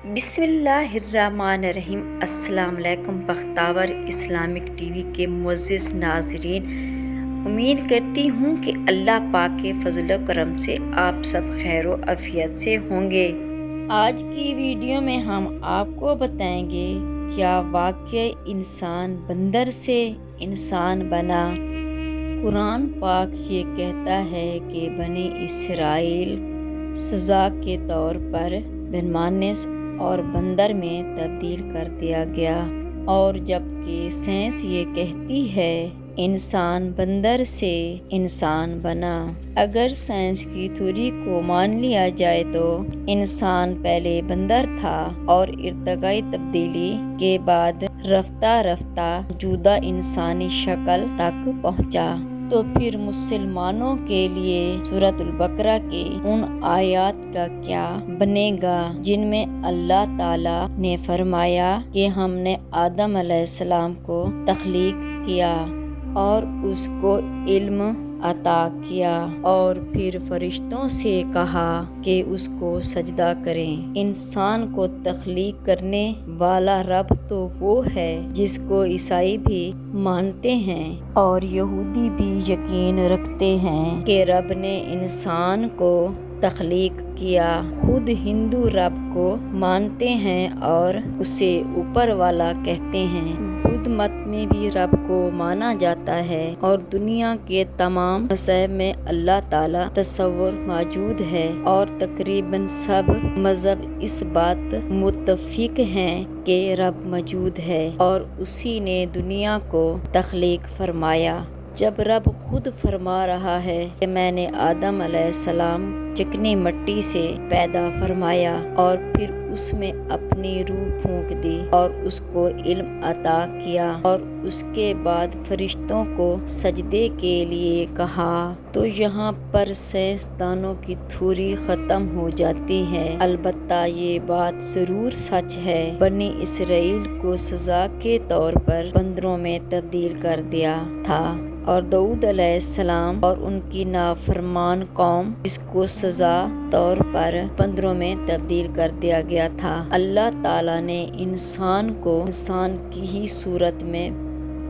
بسم اللہ الرحمن الرحیم۔ السلام علیکم بختاور اسلامک ٹی وی کے معزز ناظرین، امید کرتی ہوں کہ اللہ پاک کے فضل و کرم سے آپ سب خیر و عافیت سے ہوں گے۔ آج کی ویڈیو میں ہم آپ کو بتائیں گے کیا واقعہ انسان بندر سے انسان بنا۔ قرآن پاک یہ کہتا ہے کہ بنی اسرائیل سزا کے طور پر بدمانس اور بندر میں تبدیل کر دیا گیا، اور جبکہ سائنس یہ کہتی ہے انسان بندر سے انسان بنا۔ اگر سائنس کی تھیوری کو مان لیا جائے تو انسان پہلے بندر تھا اور ارتقائی تبدیلی کے بعد رفتہ رفتہ موجودہ انسانی شکل تک پہنچا۔ تو پھر مسلمانوں کے لیے سورۃ البقرہ کی ان آیات کا کیا بنے گا جن میں اللہ تعالیٰ نے فرمایا کہ ہم نے آدم علیہ السلام کو تخلیق کیا اور اس کو علم عطا کیا اور پھر فرشتوں سے کہا کہ اس کو سجدہ کریں۔ انسان کو تخلیق کرنے والا رب تو وہ ہے جس کو عیسائی بھی مانتے ہیں اور یہودی بھی یقین رکھتے ہیں کہ رب نے انسان کو تخلیق کیا۔ خود ہندو رب کو مانتے ہیں اور اسے اوپر والا کہتے ہیں۔ بدھ مت میں بھی رب کو مانا جاتا ہے اور دنیا کے تمام مذاہب میں اللہ تعالیٰ تصور موجود ہے، اور تقریباً سب مذہب اس بات متفق ہیں کہ رب موجود ہے اور اسی نے دنیا کو تخلیق فرمایا۔ جب رب خود فرما رہا ہے کہ میں نے آدم علیہ السلام چکنی مٹی سے پیدا فرمایا اور پھر اس میں اپنی روح پھونک دی اور اس کو علم عطا کیا اور اس کے بعد فرشتوں کو سجدے کے لیے کہا، تو یہاں پر سائنسدانوں کی تھیوری ختم ہو جاتی ہے۔ البتہ یہ بات ضرور سچ ہے، بنی اسرائیل کو سزا کے طور پر بندروں میں تبدیل کر دیا تھا، اور داؤد علیہ السلام اور ان کی نافرمان قوم جس کو سزا طور پر بندروں میں تبدیل کر دیا گیا تھا۔ اللہ تعالیٰ نے انسان کو انسان کی ہی صورت میں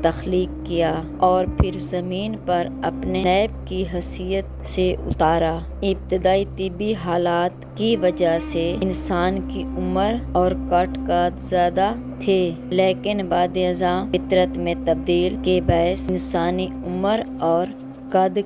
تخلیق کیا اور پھر زمین پر اپنے نائب کی حیثیت سے اتارا۔ ابتدائی طبی حالات کی وجہ سے انسان کی عمر اور قد زیادہ تھے، لیکن بعد ازاں فطرت میں تبدیلی کے باعث انسانی عمر اور قد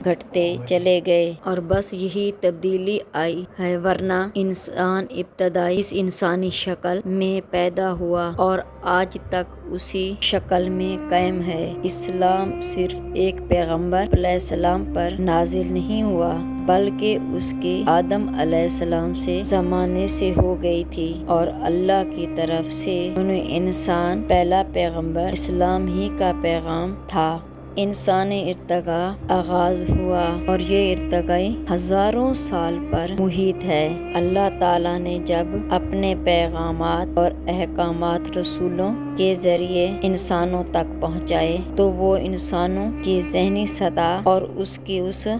گھٹتے چلے گئے، اور بس یہی تبدیلی آئی ہے، ورنہ انسان ابتدائی اس انسانی شکل میں پیدا ہوا اور آج تک اسی شکل میں قائم ہے۔ اسلام صرف ایک پیغمبر علیہ السلام پر نازل نہیں ہوا، بلکہ اس کی آدم علیہ السلام سے زمانے سے ہو گئی تھی، اور اللہ کی طرف سے انسان پہلا پیغمبر اسلام ہی کا پیغام تھا۔ انسانی ارتقاء آغاز ہوا اور یہ ارتقاء ہزاروں سال پر محیط ہے۔ اللہ تعالیٰ نے جب اپنے پیغامات اور احکامات رسولوں کے ذریعے انسانوں تک پہنچائے تو وہ انسانوں کی ذہنی سطح اور اس کی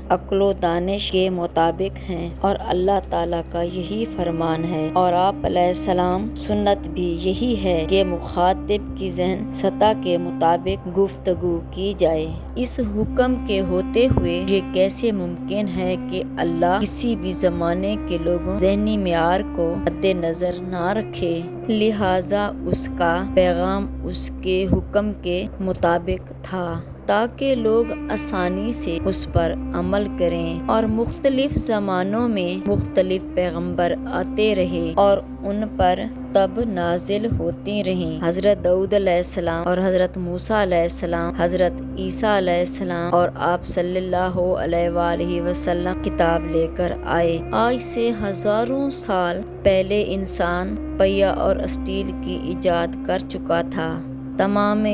عقل و دانش کے مطابق ہیں، اور اللہ تعالیٰ کا یہی فرمان ہے اور آپ علیہ السلام سنت بھی یہی ہے کہ مخاطب کی ذہن سطح کے مطابق گفتگو کی جائے۔ اس حکم کے ہوتے ہوئے یہ کیسے ممکن ہے کہ اللہ کسی بھی زمانے کے لوگوں ذہنی معیار کو مد نظر نہ رکھے، لہٰذا اس کا پیغام اس کے حکم کے مطابق تھا تاکہ لوگ آسانی سے اس پر عمل کریں، اور مختلف زمانوں میں مختلف پیغمبر آتے رہے اور ان پر تب نازل ہوتی رہیں۔ حضرت داؤد علیہ السلام اور حضرت موسیٰ علیہ السلام، حضرت عیسیٰ علیہ السلام، اور آپ صلی اللہ علیہ وآلہ وسلم کتاب لے کر آئے۔ آج سے ہزاروں سال پہلے انسان پہیا اور اسٹیل کی ایجاد کر چکا تھا۔ تمام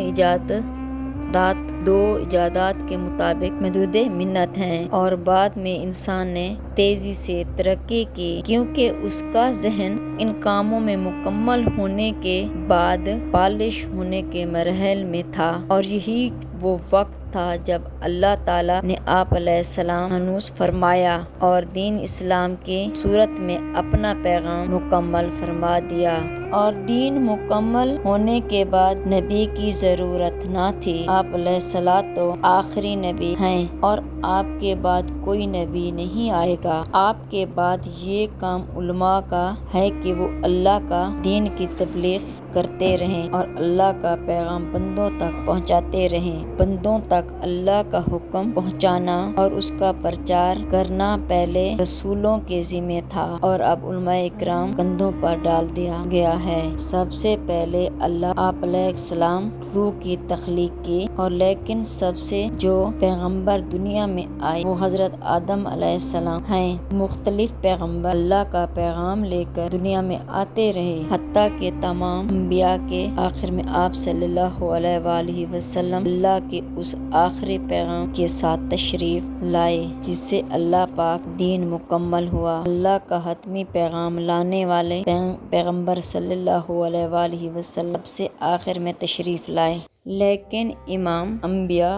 دو ایجادات کے مطابق محدود منت ہیں، اور بعد میں انسان نے تیزی سے ترقی کی کیونکہ اس کا ذہن ان کاموں میں مکمل ہونے کے بعد پالش ہونے کے مراحل میں تھا، اور یہی وہ وقت تھا جب اللہ تعالیٰ نے آپ علیہ السلام ہنوز فرمایا اور دین اسلام کی صورت میں اپنا پیغام مکمل فرما دیا، اور دین مکمل ہونے کے بعد نبی کی ضرورت نہ تھی۔ آپ علیہ السلام تو آخری نبی ہیں اور آپ کے بعد کوئی نبی نہیں آئے گا۔ آپ کے بعد یہ کام علماء کا ہے کہ وہ اللہ کا دین کی تبلیغ کرتے رہیں اور اللہ کا پیغام بندوں تک پہنچاتے رہیں۔ بندوں تک اللہ کا حکم پہنچانا اور اس کا پرچار کرنا پہلے رسولوں کے ذمہ تھا اور اب علماء اکرام کندھوں پر ڈال دیا گیا ہے۔ سب سے پہلے اللہ آپ علیہ السلام روح کی تخلیق کی، اور لیکن سب سے جو پیغمبر دنیا میں آئے وہ حضرت آدم علیہ السلام ہیں۔ مختلف پیغمبر اللہ کا پیغام لے کر دنیا میں آتے رہے، حتیٰ کہ تمام انبیاء کے آخر میں آپ صلی اللہ علیہ وآلہ وسلم اللہ کے اس آخری پیغام کے ساتھ تشریف لائے جس سے اللہ پاک دین مکمل ہوا۔ اللہ کا حتمی پیغام لانے والے پیغمبر صلی اللہ علیہ وآلہ وسلم سے آخر میں تشریف لائے، لیکن امام انبیاء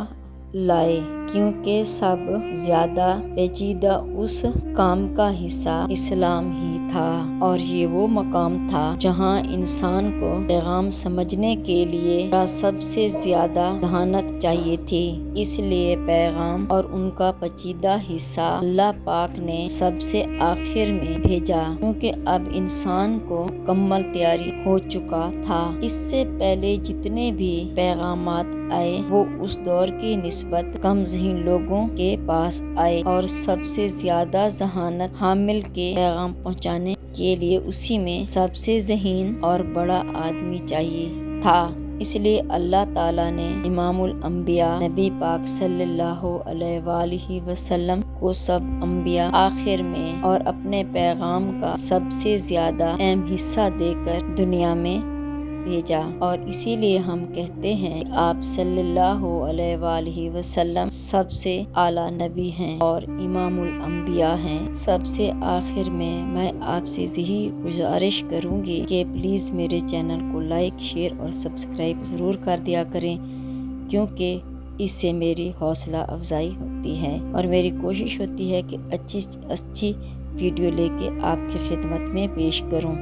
لائے، کیونکہ سب زیادہ پیچیدہ اس کام کا حصہ اسلام ہی تھا، اور یہ وہ مقام تھا جہاں انسان کو پیغام سمجھنے کے لیے سب سے زیادہ ذہانت چاہیے تھی۔ اس لیے پیغام اور ان کا پیچیدہ حصہ اللہ پاک نے سب سے آخر میں بھیجا، کیونکہ اب انسان کو مکمل تیاری ہو چکا تھا۔ اس سے پہلے جتنے بھی پیغامات آئے وہ اس دور کی نسبت کم ذہین لوگوں کے پاس آئے، اور سب سے زیادہ ذہانت حامل کے پیغام پہنچانے کے لیے اسی میں سب سے ذہین اور بڑا آدمی چاہیے تھا۔ اس لیے اللہ تعالیٰ نے امام الانبیاء نبی پاک صلی اللہ علیہ وآلہ وسلم کو سب انبیاء آخر میں اور اپنے پیغام کا سب سے زیادہ اہم حصہ دے کر دنیا میں بھیجا، اور اسی لیے ہم کہتے ہیں کہ آپ صلی اللہ علیہ وآلہ وسلم سب سے اعلیٰ نبی ہیں اور امام الانبیاء ہیں۔ سب سے آخر میں آپ سے یہی گزارش کروں گی کہ پلیز میرے چینل کو لائک، شیئر اور سبسکرائب ضرور کر دیا کریں، کیونکہ اس سے میری حوصلہ افزائی ہوتی ہے اور میری کوشش ہوتی ہے کہ اچھی ویڈیو لے کے آپ کی خدمت میں پیش کروں۔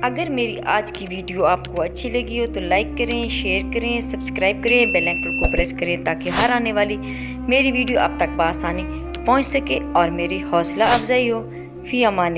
اگر میری آج کی ویڈیو آپ کو اچھی لگی ہو تو لائک کریں، شیئر کریں، سبسکرائب کریں، بیل آئیکن کو پریس کریں تاکہ ہر آنے والی میری ویڈیو آپ تک بآسانی پہنچ سکے اور میری حوصلہ افزائی ہو۔ فی امان اللہ۔